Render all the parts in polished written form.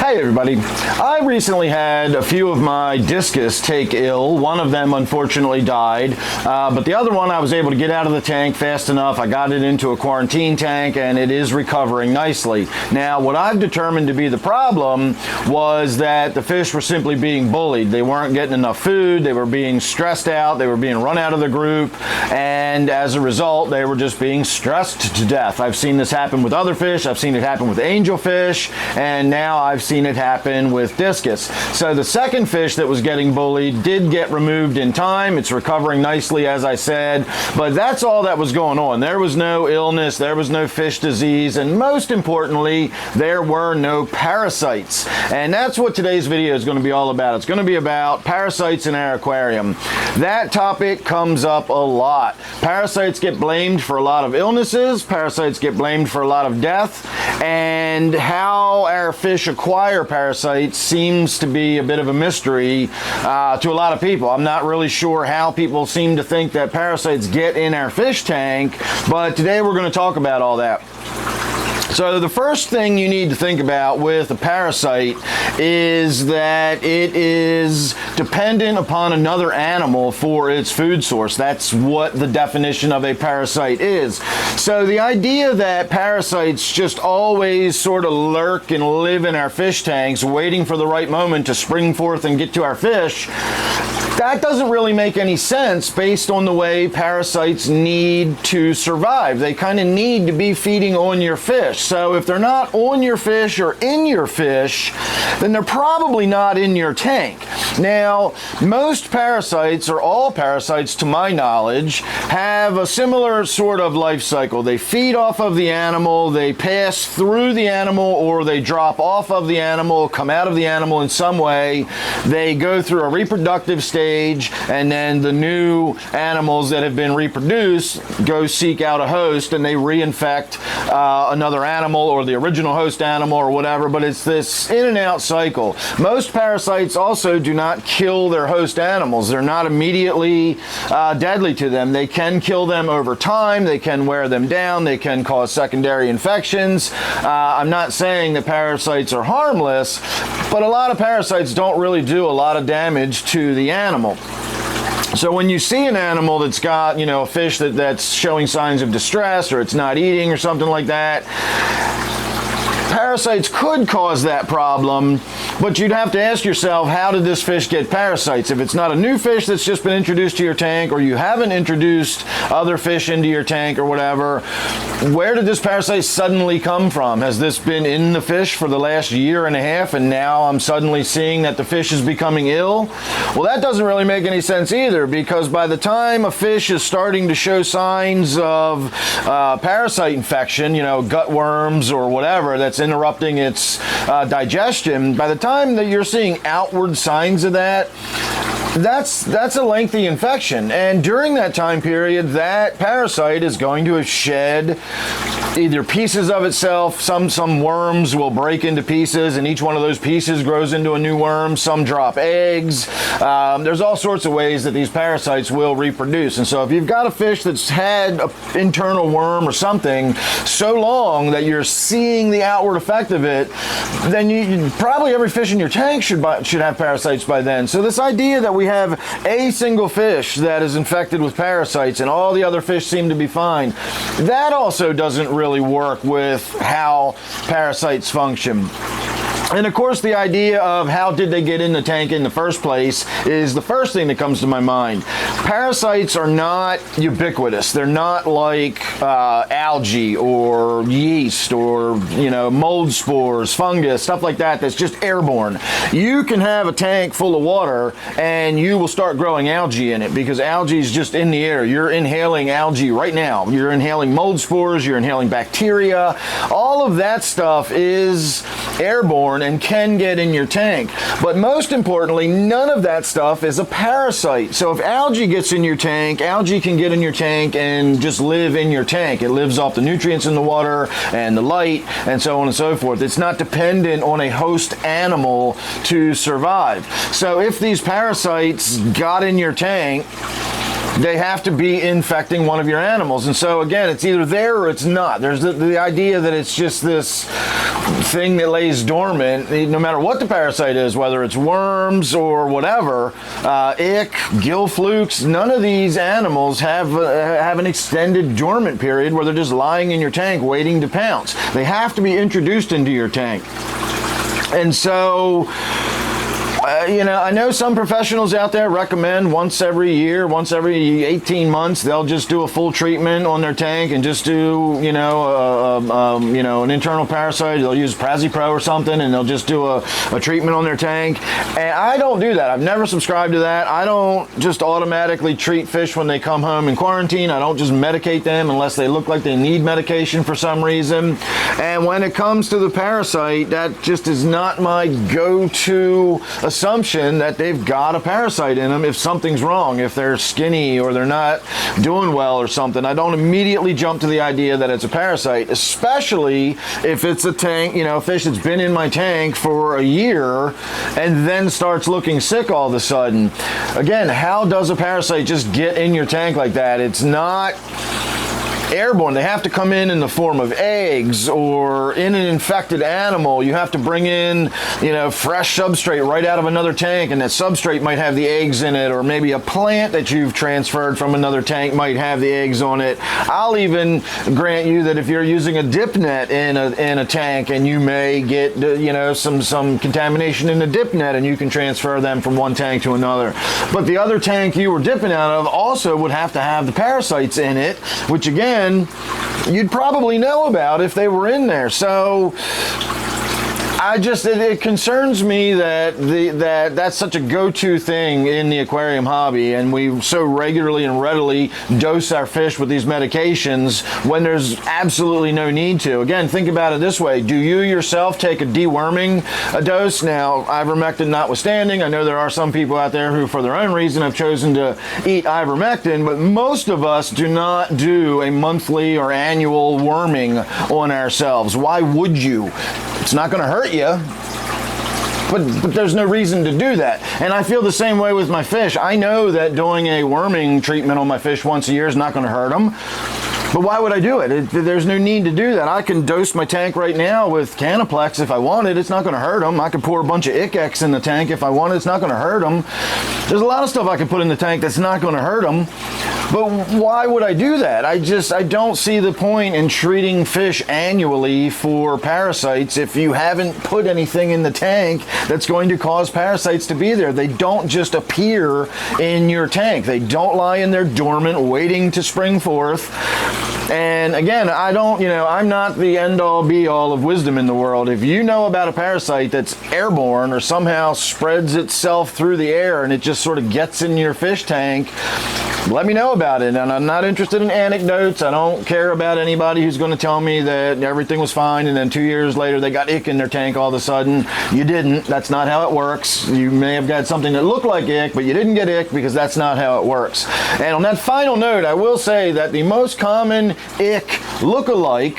Hey everybody, I recently had a few of my discus take ill. One of them unfortunately died, but the other one I was able to get out of the tank fast enough. I got it into a quarantine tank and it is recovering nicely. Now what I've determined to be the problem was that the fish were simply being bullied. They weren't getting enough food, they were being stressed out, they were being run out of the group, and as a result they were just being stressed to death. I've seen this happen with other fish, I've seen it happen with angelfish, and now I've seen it happen with discus. So the second fish that was getting bullied did get removed in time. It's recovering nicely, as I said, but that's all that was going on. There was no illness, there was no fish disease, and most importantly, there were no parasites. And that's what today's video is going to be all about. It's going to be about parasites in our aquarium. That topic comes up a lot. Parasites get blamed for a lot of illnesses, parasites get blamed for a lot of death, and how our fish acquire parasites seems to be a bit of a mystery to a lot of people. I'm not really sure how people seem to think that parasites get in our fish tank, but today we're going to talk about all that. So the first thing you need to think about with a parasite is that it is dependent upon another animal for its food source. That's what the definition of a parasite is. So the idea that parasites just always sort of lurk and live in our fish tanks waiting for the right moment to spring forth and get to our fish, that doesn't really make any sense based on the way parasites need to survive. They kind of need to be feeding on your fish. So if they're not on your fish or in your fish, then they're probably not in your tank. Now, most parasites, or all parasites to my knowledge, have a similar sort of life cycle. They feed off of the animal, they pass through the animal, or they drop off of the animal, come out of the animal in some way. They go through a reproductive stage, and then the new animals that have been reproduced go seek out a host and they reinfect another animal or the original host animal or whatever, but it's this in and out cycle. Most parasites also do not kill their host animals. They're not immediately deadly to them. They can kill them over time, they can wear them down, they can cause secondary infections. I'm not saying that parasites are harmless, but a lot of parasites don't really do a lot of damage to the animal. So when you see an animal that's got, a fish that's showing signs of distress, or it's not eating or something like that, parasites could cause that problem, but you'd have to ask yourself, how did this fish get parasites? If it's not a new fish that's just been introduced to your tank, or you haven't introduced other fish into your tank or whatever, where did this parasite suddenly come from? Has this been in the fish for the last year and a half, and now I'm suddenly seeing that the fish is becoming ill? Well, that doesn't really make any sense either, because by the time a fish is starting to show signs of parasite infection, gut worms or whatever that's interrupting its digestion, by the time that you're seeing outward signs of that, that's a lengthy infection, and during that time period that parasite is going to have shed either pieces of itself. Some worms will break into pieces and each one of those pieces grows into a new worm. Some drop eggs. There's all sorts of ways that these parasites will reproduce, and so if you've got a fish that's had an internal worm or something so long that you're seeing the outward effect of it, then probably every fish in your tank should have parasites by then. So this idea that we have a single fish that is infected with parasites and all the other fish seem to be fine, that also doesn't really work with how parasites function. And of course, the idea of how did they get in the tank in the first place is the first thing that comes to my mind. Parasites are not ubiquitous. They're not like algae or yeast or mold spores, fungus, stuff like that that's just airborne. You can have a tank full of water and you will start growing algae in it, because algae is just in the air. You're inhaling algae right now. You're inhaling mold spores, you're inhaling bacteria. All of that stuff is airborne and can get in your tank. But most importantly, none of that stuff is a parasite. So if algae gets in your tank, algae can get in your tank and just live in your tank. It lives off the nutrients in the water and the light and so on and so forth. It's not dependent on a host animal to survive. So if these parasites got in your tank, they have to be infecting one of your animals. And so again, it's either there or it's not. There's the idea that it's just this thing that lays dormant, no matter what the parasite is, whether it's worms or whatever, ick, gill flukes, none of these animals have an extended dormant period where they're just lying in your tank waiting to pounce. They have to be introduced into your tank. And so, I know some professionals out there recommend once every year, once every 18 months, they'll just do a full treatment on their tank and just do, an internal parasite. They'll use Parasite or something, and they'll just do a treatment on their tank. And I don't do that. I've never subscribed to that. I don't just automatically treat fish when they come home in quarantine. I don't just medicate them unless they look like they need medication for some reason. And when it comes to the parasite, that just is not my go-to assumption that they've got a parasite in them if something's wrong, if they're skinny or they're not doing well or something. I don't immediately jump to the idea that it's a parasite, especially if it's a tank, a fish that's been in my tank for a year and then starts looking sick all of a sudden. Again, how does a parasite just get in your tank like that? It's not airborne. They have to come in the form of eggs or in an infected animal. You have to bring in, fresh substrate right out of another tank, and that substrate might have the eggs in it, or maybe a plant that you've transferred from another tank might have the eggs on it. I'll even grant you that if you're using a dip net in a tank, and you may get, some contamination in the dip net, and you can transfer them from one tank to another. But the other tank you were dipping out of also would have to have the parasites in it, which again, you'd probably know about if they were in there. So it concerns me that that's such a go-to thing in the aquarium hobby, and we so regularly and readily dose our fish with these medications when there's absolutely no need to. Again, think about it this way. Do you yourself take a deworming dose? Now, ivermectin notwithstanding, I know there are some people out there who, for their own reason, have chosen to eat ivermectin, but most of us do not do a monthly or annual worming on ourselves. Why would you? It's not going to hurt you, but there's no reason to do that. And I feel the same way with my fish. I know that doing a worming treatment on my fish once a year is not going to hurt them. But why would I do it? There's no need to do that. I can dose my tank right now with Canaplex if I wanted. It's not going to hurt them. I can pour a bunch of Ick-X in the tank if I wanted. It's not going to hurt them. There's a lot of stuff I can put in the tank that's not going to hurt them. But why would I do that? I don't see the point in treating fish annually for parasites if you haven't put anything in the tank that's going to cause parasites to be there. They don't just appear in your tank. They don't lie in there dormant, waiting to spring forth. And again, I'm not the end-all be-all of wisdom in the world. If you know about a parasite that's airborne or somehow spreads itself through the air and it just sort of gets in your fish tank, let me know about it. And I'm not interested in anecdotes. I don't care about anybody who's going to tell me that everything was fine and then 2 years later they got ick in their tank all of a sudden. You didn't. That's not how it works. You may have got something that looked like ick, but you didn't get ick because that's not how it works. And on that final note, I will say that the most common ick look-alike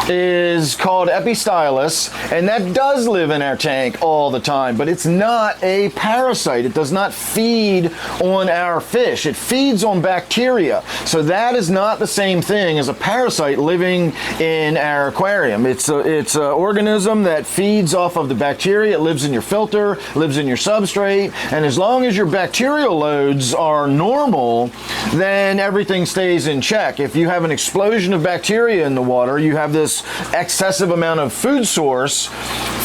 is called Epistylis, and that does live in our tank all the time, but it's not a parasite. It does not feed on our fish. It feeds on bacteria. So that is not the same thing as a parasite living in our aquarium. It's an organism that feeds off of the bacteria. It lives in your filter, lives in your substrate, and as long as your bacterial loads are normal, then everything stays in check. If you have an explosion of bacteria in the water, you have this excessive amount of food source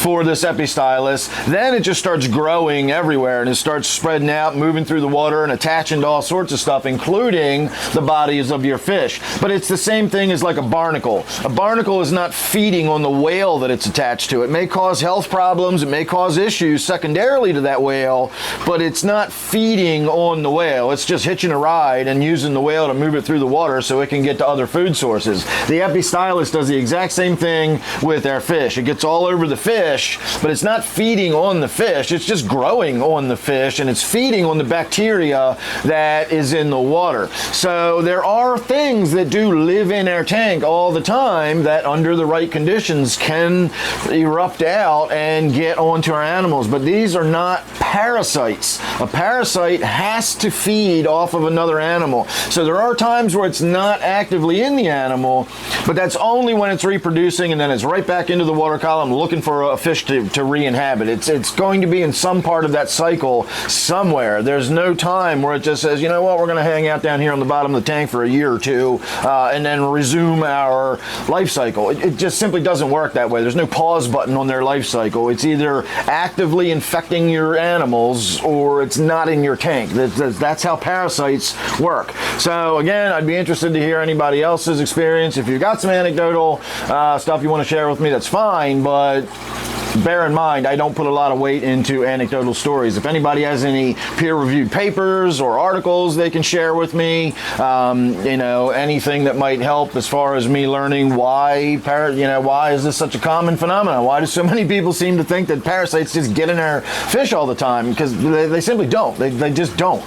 for this Epistylis, then it just starts growing everywhere and it starts spreading out, moving through the water and attaching to all sorts of stuff, including the bodies of your fish. But it's the same thing as like a barnacle. A barnacle is not feeding on the whale that it's attached to. It may cause health problems, it may cause issues secondarily to that whale, but it's not feeding on the whale. It's just hitching a ride and using the whale to move it through the water so it can get to other food sources. The Epistylis does the exact exact same thing with our fish. It gets all over the fish, but it's not feeding on the fish. It's just growing on the fish, and it's feeding on the bacteria that is in the water. So there are things that do live in our tank all the time that under the right conditions can erupt out and get onto our animals, but these are not parasites. A parasite has to feed off of another animal. So there are times where it's not actively in the animal, but that's only when it's reproducing, and then it's right back into the water column looking for a fish to re-inhabit. It's going to be in some part of that cycle somewhere. There's no time where it just says, you know what, we're going to hang out down here on the bottom of the tank for a year or two and then resume our life cycle. It just simply doesn't work that way. There's no pause button on their life cycle. It's either actively infecting your animals or it's not in your tank. That's how parasites work. So again, I'd be interested to hear anybody else's experience. If you've got some anecdotal stuff you want to share with me, that's fine, but bear in mind, I don't put a lot of weight into anecdotal stories. If anybody has any peer-reviewed papers or articles they can share with me, you know, anything that might help as far as me learning why is this such a common phenomenon? Why do so many people seem to think that parasites just get in our fish all the time? Because they simply don't. They just don't.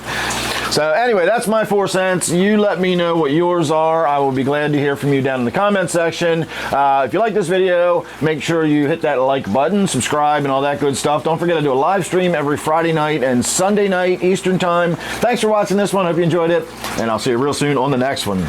So anyway, that's my 4 cents. You let me know what yours are. I will be glad to hear from you down in the comment section. If you like this video, make sure you hit that like button, subscribe, and all that good stuff. Don't forget to do a live stream every Friday night and Sunday night Eastern time. Thanks for watching this one. Hope you enjoyed it, and I'll see you real soon on the next one.